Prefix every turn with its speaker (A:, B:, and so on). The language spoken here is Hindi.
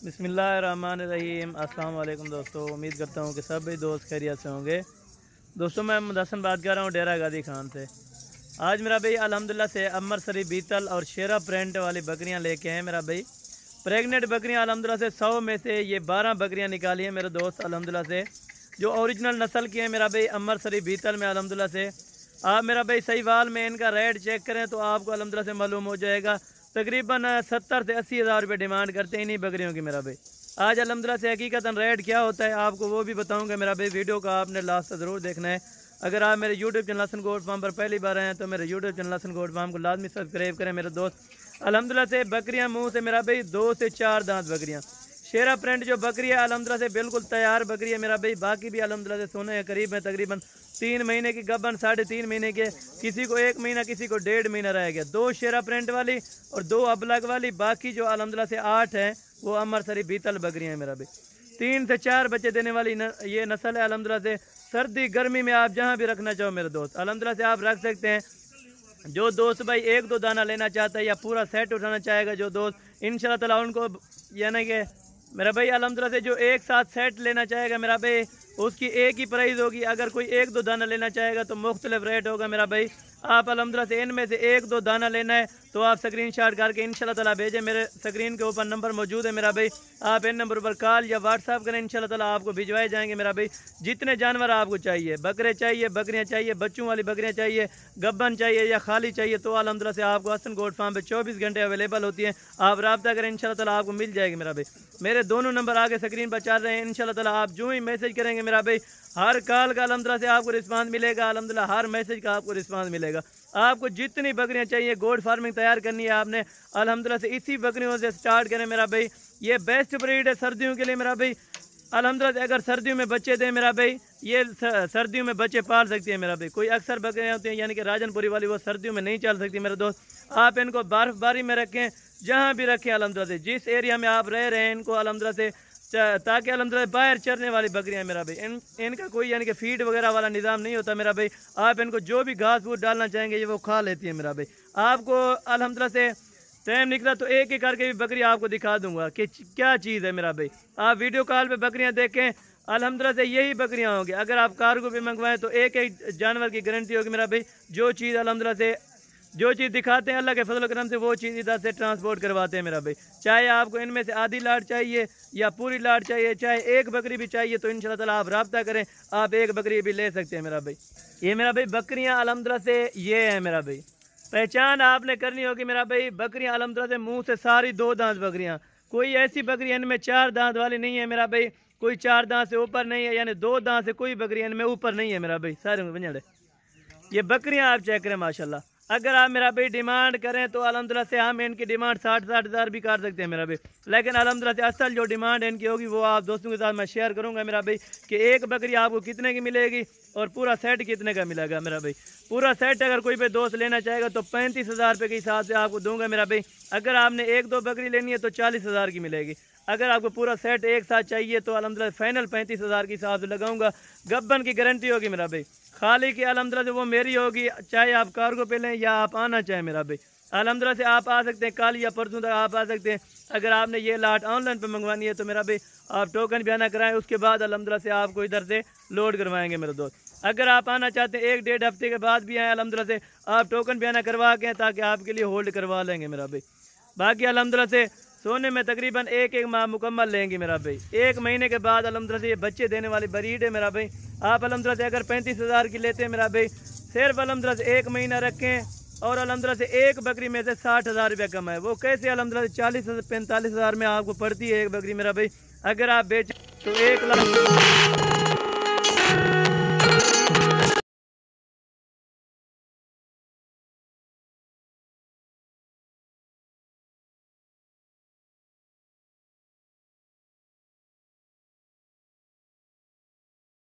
A: बिस्मिल्लाहिर्रहमानिर्रहीम। अस्सलाम वालेकुम दोस्तों, उम्मीद करता हूँ कि सब भी दोस्त खैरियत से होंगे। दोस्तों मैं मुदस्सन बात कर रहा हूँ डेरा गादी खान से। आज मेरा भाई अल्हम्दुलिल्लाह से अमृतसरी बीतल और शेरा प्रिंट वाली बकरियाँ लेके हैं मेरा भाई। प्रेग्नेंट बकरियाँ अल्हम्दुलिल्लाह से 100 में से ये 12 बकरियाँ निकाली हैं मेरे दोस्त अल्हम्दुलिल्लाह से, जो ओरिजिनल नस्ल की है मेरा भाई अमृतसरी बीतल में अल्हम्दुलिल्लाह से। आप मेरा भाई सहीवाल में इनका रेट चेक करें तो आपको अल्हम्दुलिल्लाह से मालूम हो जाएगा। तकरीबन 70 से 80 हज़ार रुपये डिमांड करते हैं इन्हीं बकरियों की मेरा भाई। आज अल्हम्दुलिल्लाह से हकीकतन रेट क्या होता है आपको वो भी बताऊंगा मेरा भाई। वीडियो का आपने लास्ट तक ज़रूर देखना है। अगर आप मेरे YouTube channel Hasan goat farm पर पहली बार आए हैं तो मेरे YouTube channel Hasan goat farm को लाजमी सब्सक्राइब करें मेरे दोस्त। अल्हम्दुलिल्लाह से बकरियाँ मुँह से मेरा भाई 2 से 4 दांत बकरियाँ। शेरा प्रिंट जो बकरी है अल्हम्दुलिल्लाह से बिल्कुल तैयार बकरी है मेरा भाई। बाकी भी अल्हम्दुलिल्लाह से सोने के करीब है, तकरीबन 3 महीने की गबन, 3.5 महीने के, किसी को 1 महीना, किसी को 1.5 महीना रह गया। 2 शेरा प्रिंट वाली और 2 अबलग वाली, बाकी जो अल्हम्दुलिल्लाह से 8 हैं वो अमृतसरी बीतल बकरियाँ हैं मेरा भाई। 3 से 4 बच्चे देने वाली ये नस्ल है अल्हम्दुलिल्लाह से। सर्दी गर्मी में आप जहाँ भी रखना चाहो मेरे दोस्त अल्हम्दुलिल्लाह से आप रख सकते हैं। जो दोस्त भाई 1-2 दाना लेना चाहता है या पूरा सेट उठाना चाहेगा जो दोस्त, इंशाल्लाह ताला उनको यानी कि मेरा भाई अल्हम्दुलिल्लाह से जो एक साथ सेट लेना चाहेगा मेरा भाई उसकी एक ही प्राइस होगी। अगर कोई 1-2 दाना लेना चाहेगा तो मुख्तलिफ रेट होगा मेरा भाई। आप अल्हम्दुलिल्लाह से इनमें से 1-2 दाना लेना है तो आप स्क्रीनशॉट करके इंशाल्लाह ताला भेजें। मेरे स्क्रीन के ऊपर नंबर मौजूद है मेरा भाई। आप इन नंबर पर कॉल या व्हाट्सअप करें, इंशाल्लाह ताला आपको भिजवाए जाएंगे मेरा भाई। जितने जानवर आपको चाहिए, बकरे चाहिए, बकरियाँ चाहिए, बच्चों वाली बकरियाँ चाहिए, गब्बन चाहिए या खाली चाहिए, तो अल्हम्दुलिल्लाह से आपको हसन गोट फार्म पर 24 घंटे अवेलेबल होती हैं। आप रब्ता करें, इंशाल्लाह ताला आपको मिल जाएगी मेरा भाई। मेरे दोनों नंबर आगे स्क्रीन पर चल रहे हैं। इंशाल्लाह ताला आप जो ही मैसेज करेंगे मेरा भाई, हर कॉल का अल्हम्दुलिल्लाह से आपको रिस्पांस मिलेगा। अल्हम्दुलिल्लाह हर मैसेज का आपको रिस्पांस मिलेगा। आपको जितनी बकरियां चाहिए, गोट फार्मिंग तैयार करनी है आपने, अल्हम्दुलिल्लाह से इसी बकरियों से स्टार्ट करें मेरा भाई। ये बेस्ट ब्रीड है सर्दियों के लिए मेरा भाई। अल्हम्दुलिल्लाह से अगर सर्दियों में बच्चे दें मेरा भाई, ये सर्दियों में बच्चे पाल सकती है मेरा भाई। कोई अक्सर बकरियाँ होती हैं यानी कि राजनपुरी वाली, वो सर्दियों में नहीं चल सकती मेरे दोस्त। आप इनको बर्फबारी में रखें, जहाँ भी रखें अल्हम्दुलिल्लाह से, जिस एरिया में आप रह रहे हैं इनको अल्हम्दुलिल्लाह से, ताकि अल्हम्दुलिल्लाह बाहर चरने वाली बकरियाँ मेरा भाई। इनका कोई यानी कि फीड वगैरह वाला निज़ाम नहीं होता मेरा भाई। आप इनको जो भी घास फूस डालना चाहेंगे ये वो खा लेती है मेरा भाई। आपको अल्हम्दुलिल्लाह से टाइम निकला तो एक एक करके भी बकरी आपको दिखा दूंगा कि क्या चीज़ है मेरा भाई। आप वीडियो कॉल पे बकरियां देखें, अल्हम्दुलिल्लाह से यही बकरियां होंगी। अगर आप कार्गो पे मंगवाएं तो एक एक जानवर की गारंटी होगी मेरा भाई। जो चीज़ अल्हम्दुलिल्लाह से, जो चीज़ दिखाते हैं अल्लाह के फजल करम से, वो चीज़ इधर से ट्रांसपोर्ट करवाते हैं मेरा भाई। चाहे आपको इनमें से आधी लाट चाहिए या पूरी लाट चाहिए, चाहे एक बकरी भी चाहिए, तो इंशाल्लाह ताला आप रब्ता करें, आप एक बकरी भी ले सकते हैं मेरा भाई। ये मेरा भाई बकरियाँ अल्हम्दुलिल्लाह से ये है मेरा भाई। पहचान आपने करनी होगी मेरा भाई। बकरियाँ अल्हम्दुलिल्लाह से मुंह से सारी 2 दांत बकरियाँ। कोई ऐसी बकरी इनमें 4 दांत वाली नहीं है मेरा भाई। कोई 4 दांत से ऊपर नहीं है, यानी 2 दांत से कोई बकरी इनमें ऊपर नहीं है मेरा भाई। सारे बंजड़े ये बकरियाँ आप चेक करें माशाल्लाह। अगर आप मेरा भाई डिमांड करें तो अल्हम्दुलिल्लाह से हम इनकी डिमांड 60-60 हज़ार भी कर सकते हैं मेरा भाई। लेकिन अल्हम्दुलिल्लाह से असल जो डिमांड इनकी होगी वो आप दोस्तों के साथ मैं शेयर करूंगा मेरा भाई, कि एक बकरी आपको कितने की मिलेगी और पूरा सेट कितने का मिलेगा मेरा भाई। पूरा सेट अगर कोई भी दोस्त लेना चाहेगा तो 35 हज़ार रुपये के हिसाब से आपको दूंगा मेरा भाई। अगर आपने 1-2 बकरी लेनी है तो 40 हज़ार की मिलेगी। अगर आपको पूरा सेट एक साथ चाहिए तो अल्हम्दुलिल्लाह फाइनल 35 हज़ार के हिसाब से लगाऊंगा। गब्बन की गारंटी होगी मेरा भाई। खाली की अल्हम्दुलिल्लाह से वो मेरी होगी, चाहे आप कार्गो पे लें या आप आना चाहें मेरा भाई। अल्हम्दुलिल्लाह से आप आ सकते हैं, कल या परसों तक आप आ सकते हैं। अगर आपने ये लाट ऑनलाइन पे मंगवानी है तो मेरा भाई आप टोकन भी आना कराएं, उसके बाद अल्हम्दुलिल्लाह से आपको इधर से लोड करवाएंगे मेरे दोस्त। अगर आप आना चाहते हैं 1-1.5 हफ्ते के बाद भी आए अल्हम्दुलिल्लाह से, आप टोकन भी आना करवा के ताकि आपके लिए होल्ड करवा लेंगे मेरा भाई। बाकी अल्हम्दुलिल्लाह से सोने में तकरीबन 1-1 माह मुकम्मल लेंगे मेरा भाई। 1 महीने के बाद अल्हम्दुलिल्लाह से ये बच्चे देने वाली ब्रीड है मेरा भाई। आप अल्हम्दुलिल्लाह से अगर 35 हज़ार की लेते हैं मेरा भाई, सिर्फ अल्हम्दुलिल्लाह से 1 महीना रखें और अल्हम्दुलिल्लाह से एक बकरी में से 60 हज़ार रुपये कमाए। वो कैसे अल्हम्दुलिल्लाह से 40-45 हज़ार में आपको पड़ती है एक बकरी मेरा भाई। अगर आप बेच तो 1 लाख